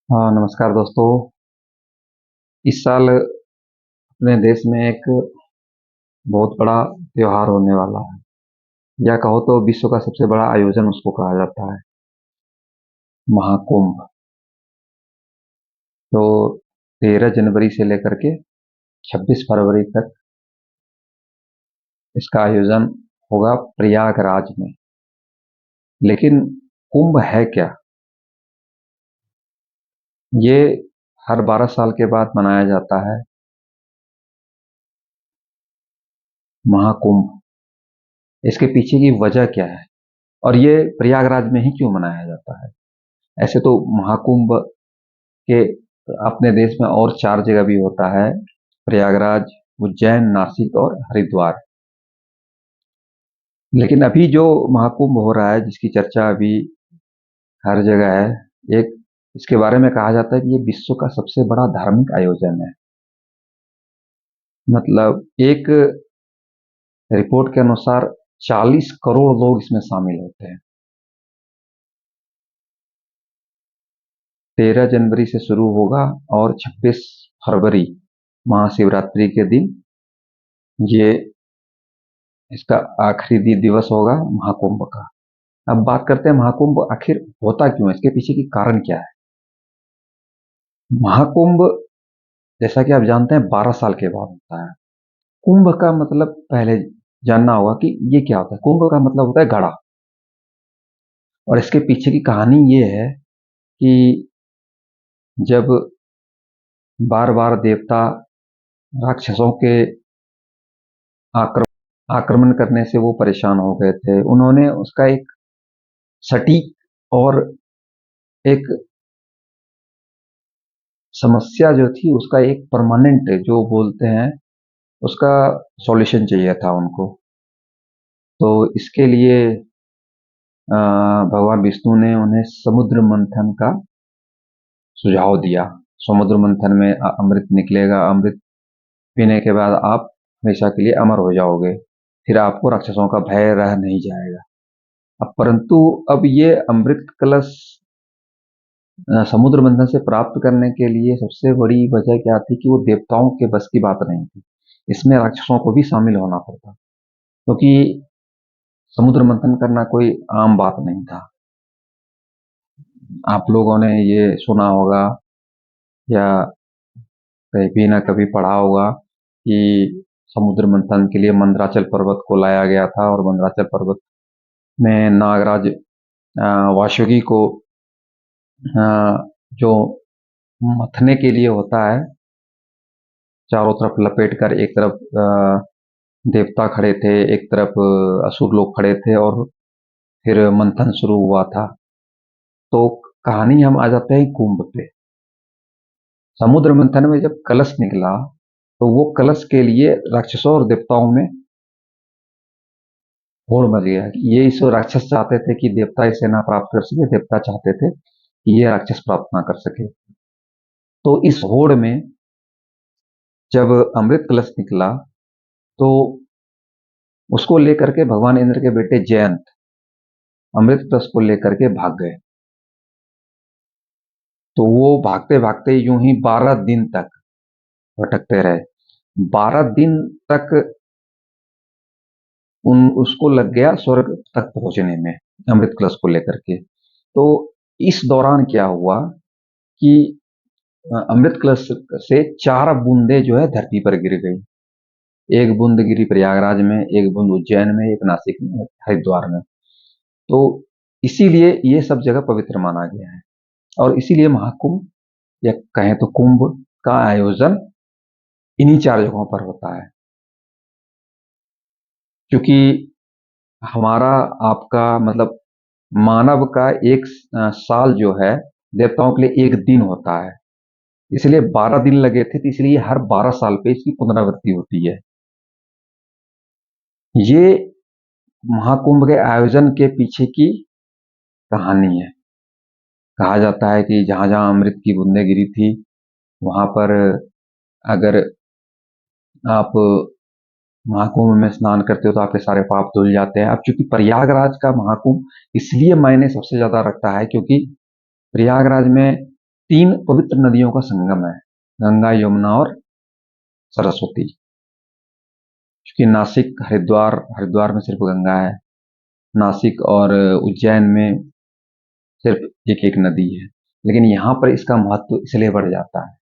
हाँ, नमस्कार दोस्तों। इस साल अपने देश में एक बहुत बड़ा त्योहार होने वाला है, या कहो तो विश्व का सबसे बड़ा आयोजन उसको कहा जाता है, महाकुंभ। तो 13 जनवरी से लेकर के 26 फरवरी तक इसका आयोजन होगा प्रयागराज में। लेकिन कुंभ है क्या? ये हर 12 साल के बाद मनाया जाता है महाकुंभ। इसके पीछे की वजह क्या है और ये प्रयागराज में ही क्यों मनाया जाता है? ऐसे तो महाकुंभ के अपने देश में और 4 जगह भी होता है: प्रयागराज, उज्जैन, नासिक और हरिद्वार। लेकिन अभी जो महाकुंभ हो रहा है, जिसकी चर्चा अभी हर जगह है, एक इसके बारे में कहा जाता है कि ये विश्व का सबसे बड़ा धार्मिक आयोजन है। मतलब एक रिपोर्ट के अनुसार 40 करोड़ लोग इसमें शामिल होते हैं। 13 जनवरी से शुरू होगा और 26 फरवरी महाशिवरात्रि के दिन ये इसका आखिरी दिवस होगा महाकुंभ का। अब बात करते हैं महाकुंभ आखिर होता क्यों है, इसके पीछे की कारण क्या है। महाकुंभ, जैसा कि आप जानते हैं, 12 साल के बाद होता है। कुंभ का मतलब पहले जानना होगा कि ये क्या होता है। कुंभ का मतलब होता है घड़ा। और इसके पीछे की कहानी ये है कि जब बार बार देवता राक्षसों के आक्रमण करने से वो परेशान हो गए थे, उन्होंने उसका एक सटीक और एक समस्या जो थी उसका एक परमानेंट, जो बोलते हैं, उसका सॉल्यूशन चाहिए था उनको। तो इसके लिए भगवान विष्णु ने उन्हें समुद्र मंथन का सुझाव दिया। समुद्र मंथन में अमृत निकलेगा, अमृत पीने के बाद आप हमेशा के लिए अमर हो जाओगे, फिर आपको राक्षसों का भय रह नहीं जाएगा। अब परंतु अब ये अमृत कलश समुद्र मंथन से प्राप्त करने के लिए सबसे बड़ी वजह क्या थी कि वो देवताओं के बस की बात नहीं थी। इसमें राक्षसों को भी शामिल होना पड़ता, क्योंकि समुद्र मंथन करना कोई आम बात नहीं था। आप लोगों ने ये सुना होगा या कहीं भी ना कभी पढ़ा होगा कि समुद्र मंथन के लिए मंदराचल पर्वत को लाया गया था, और मंदराचल पर्वत में नागराज वासुकी को जो मथने के लिए होता है, चारों तरफ लपेट कर, एक तरफ देवता खड़े थे, एक तरफ असुर लोग खड़े थे, और फिर मंथन शुरू हुआ था। तो कहानी हम आ जाते हैं कुंभ पे। समुद्र मंथन में जब कलश निकला, तो वो कलश के लिए राक्षसों और देवताओं में होड़ मच गया। ये इस राक्षस चाहते थे कि देवता इसे ना प्राप्त कर सके, देवता चाहते थे कि ये राक्षस प्राप्त ना कर सके। तो इस होड़ में जब अमृत कलश निकला, तो उसको लेकर के भगवान इंद्र के बेटे जयंत अमृत कलश को लेकर के भाग गए। तो वो भागते भागते यूं ही 12 दिन तक भटकते रहे। 12 दिन तक उसको लग गया स्वर्ग तक पहुंचने में, अमृत कलश को लेकर के। तो इस दौरान क्या हुआ कि अमृत कलश से 4 बूंदे जो है धरती पर गिर गई। एक बूंद गिरी प्रयागराज में, एक बूंद उज्जैन में, एक नासिक में, हरिद्वार में। तो इसीलिए ये सब जगह पवित्र माना गया है, और इसीलिए महाकुंभ या कहें तो कुंभ का आयोजन इन्हीं 4 जगहों पर होता है। क्योंकि हमारा, आपका, मतलब मानव का एक साल जो है, देवताओं के लिए एक दिन होता है। इसलिए 12 दिन लगे थे, तो इसलिए हर 12 साल पे इसकी पुनरावृत्ति होती है। ये महाकुंभ के आयोजन के पीछे की कहानी है। कहा जाता है कि जहां जहां अमृत की बूंदें गिरी थी, वहां पर अगर आप महाकुंभ में स्नान करते हो तो आपके सारे पाप धुल जाते हैं। अब चूंकि प्रयागराज का महाकुंभ इसलिए मायने सबसे ज्यादा रखता है, क्योंकि प्रयागराज में तीन पवित्र नदियों का संगम है, गंगा, यमुना और सरस्वती। क्योंकि नासिक, हरिद्वार हरिद्वार में सिर्फ गंगा है, नासिक और उज्जैन में सिर्फ एक एक नदी है, लेकिन यहाँ पर इसका महत्व इसलिए बढ़ जाता है